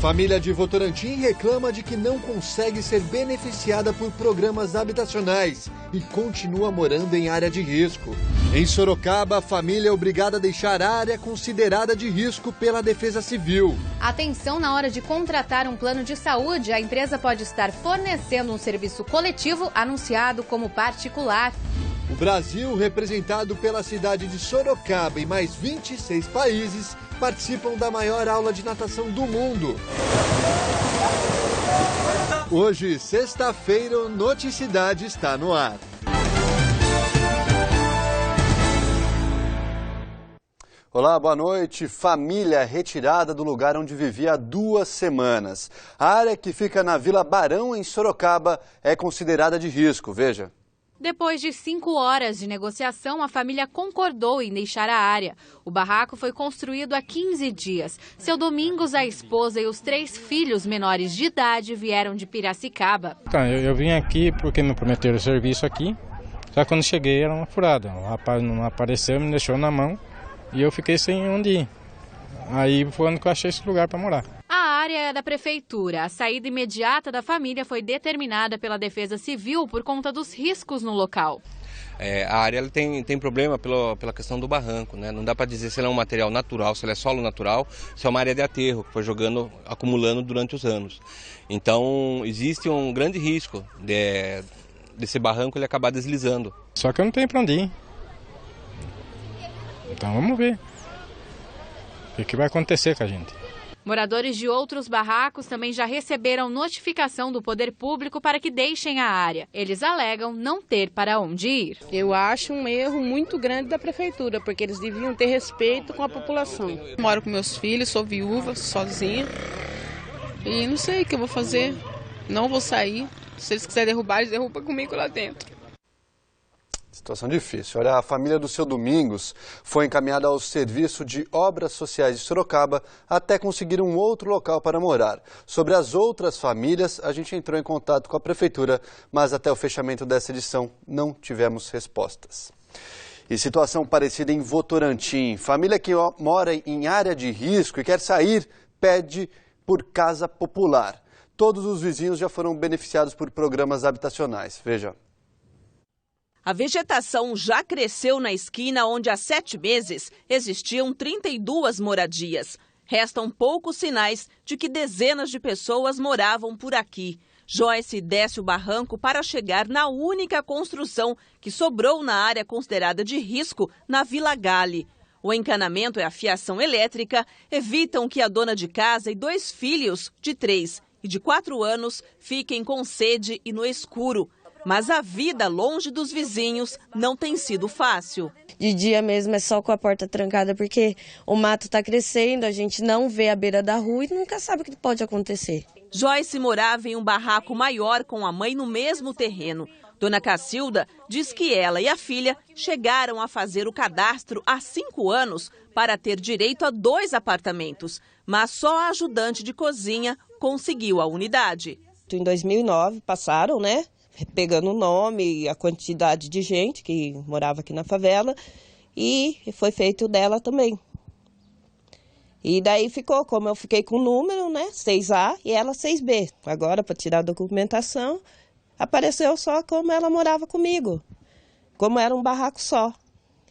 Família de Votorantim reclama de que não consegue ser beneficiada por programas habitacionais e continua morando em área de risco. Em Sorocaba, a família é obrigada a deixar a área considerada de risco pela Defesa Civil. Atenção na hora de contratar um plano de saúde, a empresa pode estar fornecendo um serviço coletivo anunciado como particular. O Brasil, representado pela cidade de Sorocaba e mais 26 países, participam da maior aula de natação do mundo. Hoje, sexta-feira, o Noticidade está no ar. Olá, boa noite. Família retirada do lugar onde vivia há 2 semanas. A área que fica na Vila Barão, em Sorocaba, é considerada de risco. Veja. Depois de 5 horas de negociação, a família concordou em deixar a área. O barraco foi construído há 15 dias. Seu Domingos, a esposa e os 3 filhos menores de idade vieram de Piracicaba. Eu vim aqui porque me prometeram serviço aqui, só que quando cheguei era uma furada. O rapaz não apareceu, me deixou na mão e eu fiquei sem onde ir. Aí foi onde eu achei esse lugar para morar. A área é da prefeitura. A saída imediata da família foi determinada pela Defesa Civil por conta dos riscos no local. A área ela tem problema pela questão do barranco, né? Não dá para dizer se ela é um material natural, se ela é solo natural, se é uma área de aterro, que foi acumulando durante os anos. Então existe um grande risco desse barranco ele acabar deslizando. Só que eu não tenho para onde ir. Então vamos ver o que vai acontecer com a gente. Moradores de outros barracos também já receberam notificação do poder público para que deixem a área. Eles alegam não ter para onde ir. Eu acho um erro muito grande da prefeitura, porque eles deviam ter respeito com a população. Moro com meus filhos, sou viúva, sozinha. E não sei o que eu vou fazer. Não vou sair. Se eles quiserem derrubar, eles derrubam comigo lá dentro. Situação difícil. Olha, a família do seu Domingos foi encaminhada ao Serviço de Obras Sociais de Sorocaba até conseguir um outro local para morar. Sobre as outras famílias, a gente entrou em contato com a Prefeitura, mas até o fechamento dessa edição não tivemos respostas. E situação parecida em Votorantim. Família que mora em área de risco e quer sair, pede por casa popular. Todos os vizinhos já foram beneficiados por programas habitacionais. Veja. A vegetação já cresceu na esquina onde há 7 meses existiam 32 moradias. Restam poucos sinais de que dezenas de pessoas moravam por aqui. Joyce desce o barranco para chegar na única construção que sobrou na área considerada de risco, na Vila Gale. O encanamento e a fiação elétrica evitam que a dona de casa e 2 filhos, de 3 e de 4 anos, fiquem com sede e no escuro. Mas a vida longe dos vizinhos não tem sido fácil. De dia mesmo é só com a porta trancada, porque o mato está crescendo, a gente não vê a beira da rua e nunca sabe o que pode acontecer. Joyce morava em um barraco maior com a mãe no mesmo terreno. Dona Cacilda diz que ela e a filha chegaram a fazer o cadastro há 5 anos para ter direito a 2 apartamentos, mas só a ajudante de cozinha conseguiu a unidade. Em 2009 passaram, né? Pegando o nome e a quantidade de gente que morava aqui na favela, e foi feito dela também. E daí ficou, como eu fiquei com o número, né, 6A e ela 6B. Agora, para tirar a documentação, apareceu só como ela morava comigo, como era um barraco só.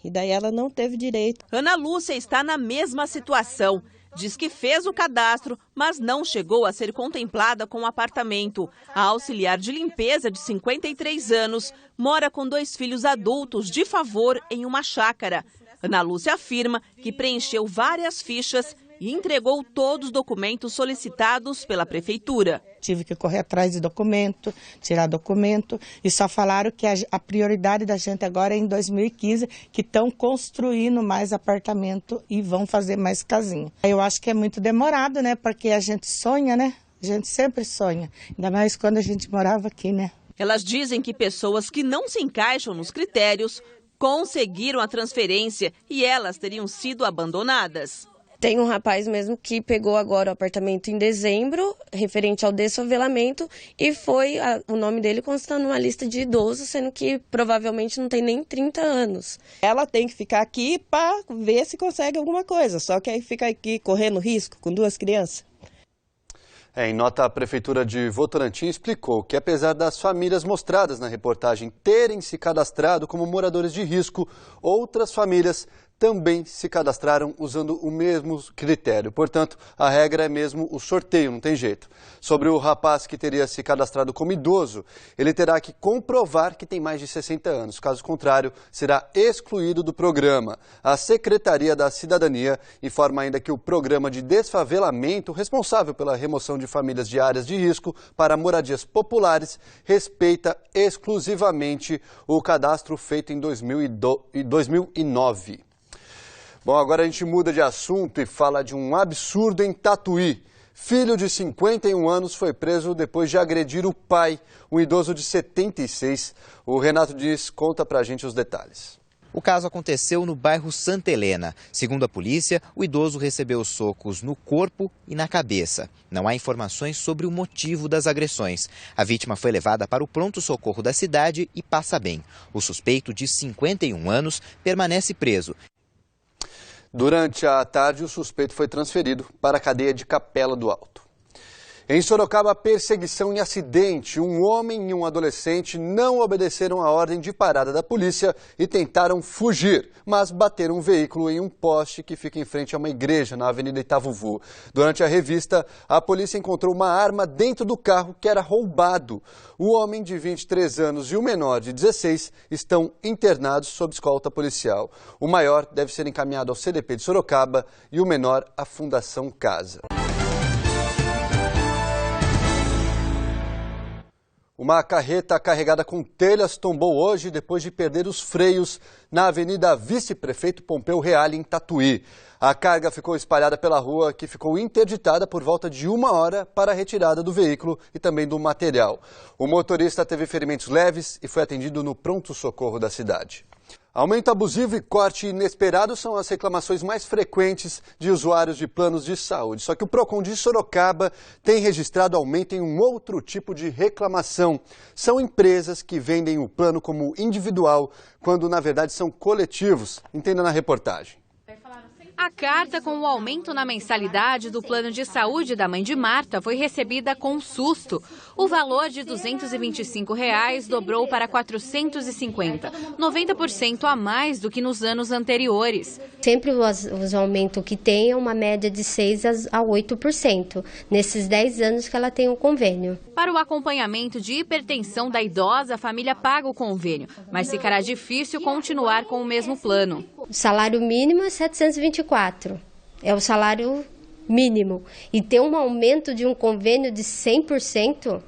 E daí ela não teve direito. Ana Lúcia está na mesma situação. Diz que fez o cadastro, mas não chegou a ser contemplada com o apartamento. A auxiliar de limpeza, de 53 anos, mora com 2 filhos adultos de favor em uma chácara. Ana Lúcia afirma que preencheu várias fichas e entregou todos os documentos solicitados pela prefeitura. Tive que correr atrás de documento, tirar documento, e só falaram que a prioridade da gente agora é em 2015, que estão construindo mais apartamento e vão fazer mais casinha. Eu acho que é muito demorado, né? Porque a gente sonha, né? A gente sempre sonha, ainda mais quando a gente morava aqui, né? Elas dizem que pessoas que não se encaixam nos critérios conseguiram a transferência e elas teriam sido abandonadas. Tem um rapaz mesmo que pegou agora o apartamento em dezembro, referente ao desfavelamento, e o nome dele consta numa lista de idosos, sendo que provavelmente não tem nem 30 anos. Ela tem que ficar aqui para ver se consegue alguma coisa, só que aí fica aqui correndo risco com 2 crianças. Em nota, a Prefeitura de Votorantim explicou que, apesar das famílias mostradas na reportagem terem se cadastrado como moradores de risco, outras famílias também se cadastraram usando o mesmo critério. Portanto, a regra é mesmo o sorteio, não tem jeito. Sobre o rapaz que teria se cadastrado como idoso, ele terá que comprovar que tem mais de 60 anos. Caso contrário, será excluído do programa. A Secretaria da Cidadania informa ainda que o programa de desfavelamento, responsável pela remoção de famílias de áreas de risco para moradias populares, respeita exclusivamente o cadastro feito em 2009. Bom, agora a gente muda de assunto e fala de um absurdo em Tatuí. Filho de 51 anos foi preso depois de agredir o pai, um idoso de 76. O Renato Dias conta pra gente os detalhes. O caso aconteceu no bairro Santa Helena. Segundo a polícia, o idoso recebeu socos no corpo e na cabeça. Não há informações sobre o motivo das agressões. A vítima foi levada para o pronto-socorro da cidade e passa bem. O suspeito, de 51 anos, permanece preso. Durante a tarde, o suspeito foi transferido para a cadeia de Capela do Alto. Em Sorocaba, perseguição e acidente. Um homem e um adolescente não obedeceram a ordem de parada da polícia e tentaram fugir, mas bateram um veículo em um poste que fica em frente a uma igreja na Avenida Itavuvu. Durante a revista, a polícia encontrou uma arma dentro do carro que era roubado. O homem de 23 anos e o menor de 16 estão internados sob escolta policial. O maior deve ser encaminhado ao CDP de Sorocaba e o menor à Fundação Casa. Uma carreta carregada com telhas tombou hoje depois de perder os freios na Avenida Vice-Prefeito Pompeu Reale, em Tatuí. A carga ficou espalhada pela rua, que ficou interditada por volta de 1 hora para a retirada do veículo e também do material. O motorista teve ferimentos leves e foi atendido no pronto-socorro da cidade. Aumento abusivo e corte inesperado são as reclamações mais frequentes de usuários de planos de saúde. Só que o PROCON de Sorocaba tem registrado aumento em um outro tipo de reclamação. São empresas que vendem o plano como individual, quando na verdade são coletivos. Entenda na reportagem. A carta com o aumento na mensalidade do plano de saúde da mãe de Marta foi recebida com susto. O valor de R$ 225 dobrou para R$ 450, 90% a mais do que nos anos anteriores. Sempre os aumentos que tem é uma média de 6% a 8%, nesses 10 anos que ela tem o convênio. Para o acompanhamento de hipertensão da idosa, a família paga o convênio, mas ficará difícil continuar com o mesmo plano. O salário mínimo é 724, é o salário mínimo. E ter um aumento de um convênio de 100%,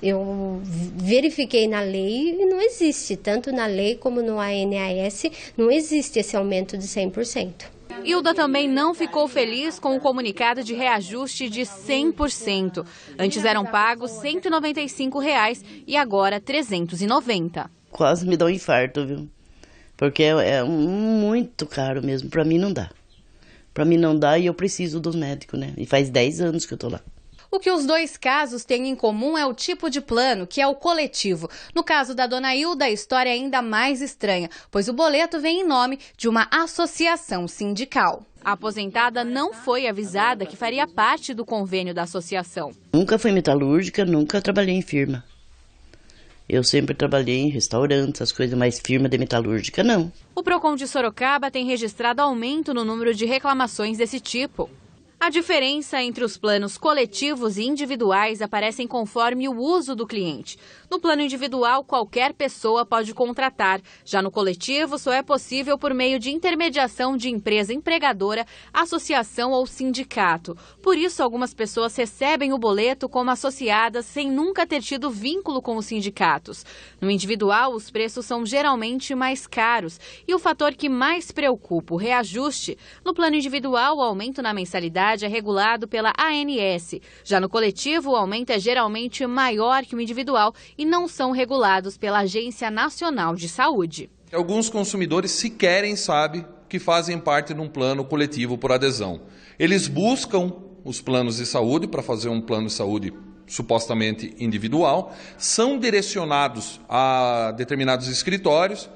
eu verifiquei na lei e não existe. Tanto na lei como no ANAS, não existe esse aumento de 100%. Hilda também não ficou feliz com o comunicado de reajuste de 100%. Antes eram pagos R$ 195 e agora R$ 390. Quase me dá um infarto, viu? Porque é muito caro mesmo. Para mim não dá. Para mim não dá e eu preciso dos médicos, né? E faz 10 anos que eu tô lá. O que os dois casos têm em comum é o tipo de plano, que é o coletivo. No caso da dona Hilda, a história é ainda mais estranha, pois o boleto vem em nome de uma associação sindical. A aposentada não foi avisada que faria parte do convênio da associação. Nunca fui metalúrgica, nunca trabalhei em firma. Eu sempre trabalhei em restaurantes, as coisas mais firma de metalúrgica, não. O PROCON de Sorocaba tem registrado aumento no número de reclamações desse tipo. A diferença entre os planos coletivos e individuais aparecem conforme o uso do cliente. No plano individual, qualquer pessoa pode contratar. Já no coletivo, só é possível por meio de intermediação de empresa empregadora, associação ou sindicato. Por isso, algumas pessoas recebem o boleto como associadas sem nunca ter tido vínculo com os sindicatos. No individual, os preços são geralmente mais caros. E o fator que mais preocupa, o reajuste. No plano individual, o aumento na mensalidade é regulado pela ANS. Já no coletivo, o aumento é geralmente maior que o individual e não são regulados pela Agência Nacional de Saúde. Alguns consumidores sequer sabem que fazem parte de um plano coletivo por adesão. Eles buscam os planos de saúde para fazer um plano de saúde supostamente individual, são direcionados a determinados escritórios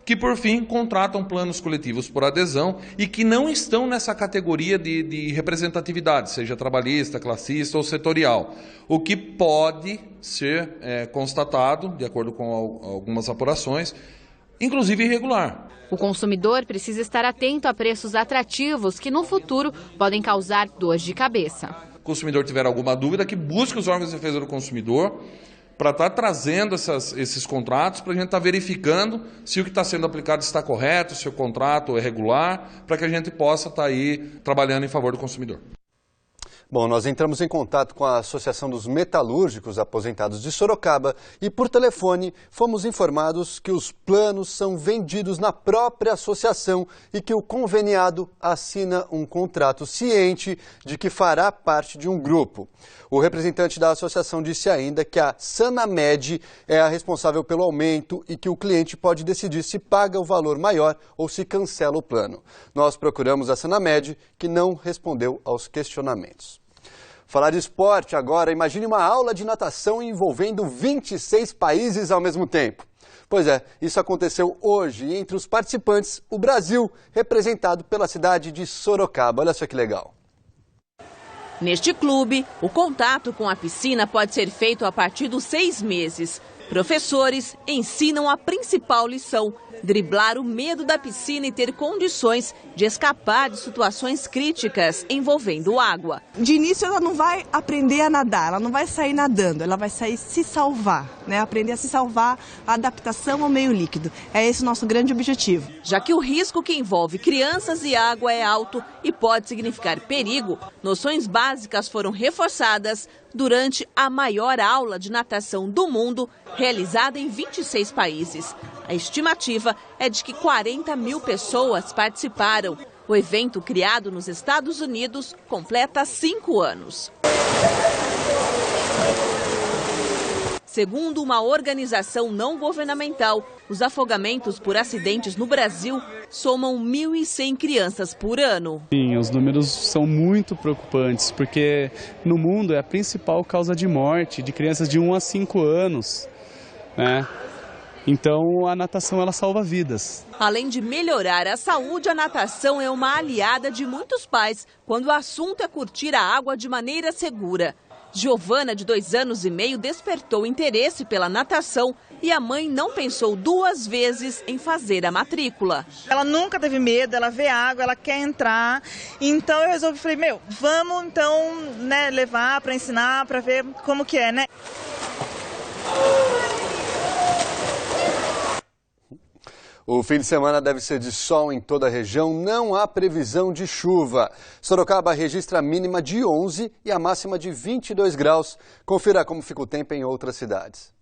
que, por fim, contratam planos coletivos por adesão e que não estão nessa categoria de representatividade, seja trabalhista, classista ou setorial, o que pode ser constatado, de acordo com algumas apurações, inclusive irregular. O consumidor precisa estar atento a preços atrativos que no futuro podem causar dor de cabeça. Se o consumidor tiver alguma dúvida, que busque os órgãos de defesa do consumidor para estar trazendo esses contratos, para a gente estar verificando se o que está sendo aplicado está correto, se o contrato é regular, para que a gente possa estar aí trabalhando em favor do consumidor. Bom, nós entramos em contato com a Associação dos Metalúrgicos Aposentados de Sorocaba e, por telefone, fomos informados que os planos são vendidos na própria associação e que o conveniado assina um contrato ciente de que fará parte de um grupo. O representante da associação disse ainda que a Sanamed é a responsável pelo aumento e que o cliente pode decidir se paga o valor maior ou se cancela o plano. Nós procuramos a Sanamed, que não respondeu aos questionamentos. Falar de esporte agora, imagine uma aula de natação envolvendo 26 países ao mesmo tempo. Pois é, isso aconteceu hoje e entre os participantes, o Brasil, representado pela cidade de Sorocaba. Olha só que legal. Neste clube, o contato com a piscina pode ser feito a partir dos 6 meses. Professores ensinam a principal lição: driblar o medo da piscina e ter condições de escapar de situações críticas envolvendo água. De início ela não vai aprender a nadar, ela não vai sair nadando, ela vai sair se salvar, né? Aprender a se salvar, a adaptação ao meio líquido. É esse o nosso grande objetivo. Já que o risco que envolve crianças e água é alto e pode significar perigo, noções básicas foram reforçadas durante a maior aula de natação do mundo, realizada em 26 países. A estimativa é de que 40 mil pessoas participaram. O evento, criado nos Estados Unidos, completa 5 anos. Segundo uma organização não governamental, os afogamentos por acidentes no Brasil somam 1.100 crianças por ano. Sim, os números são muito preocupantes, porque no mundo é a principal causa de morte de crianças de 1 a 5 anos, né? Então a natação ela salva vidas. Além de melhorar a saúde, a natação é uma aliada de muitos pais quando o assunto é curtir a água de maneira segura. Giovana, de 2 anos e meio, despertou interesse pela natação e a mãe não pensou 2 vezes em fazer a matrícula. Ela nunca teve medo, ela vê água, ela quer entrar. Então eu resolvi, falei, vamos então, né, levar para ensinar, para ver como que é, né? O fim de semana deve ser de sol em toda a região, não há previsão de chuva. Sorocaba registra a mínima de 11 e a máxima de 22 graus. Confira como fica o tempo em outras cidades.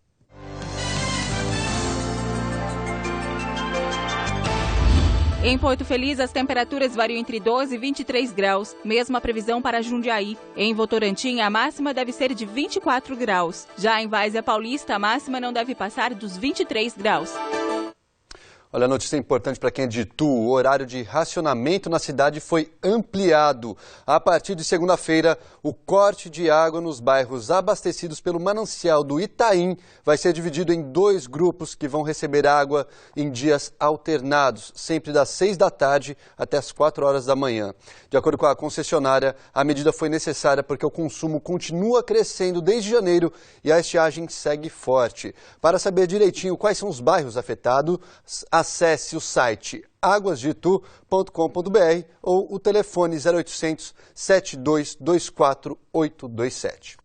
Em Porto Feliz, as temperaturas variam entre 12 e 23 graus. Mesma previsão para Jundiaí. Em Votorantim, a máxima deve ser de 24 graus. Já em Várzea Paulista, a máxima não deve passar dos 23 graus. Olha, a notícia importante para quem é de Itu, o horário de racionamento na cidade foi ampliado. A partir de segunda-feira, o corte de água nos bairros abastecidos pelo manancial do Itaim vai ser dividido em 2 grupos que vão receber água em dias alternados, sempre das 6 da tarde até as 4 horas da manhã. De acordo com a concessionária, a medida foi necessária porque o consumo continua crescendo desde janeiro e a estiagem segue forte. Para saber direitinho quais são os bairros afetados, acesse o site aguasdeitu.com.br ou o telefone 0800 7224 827.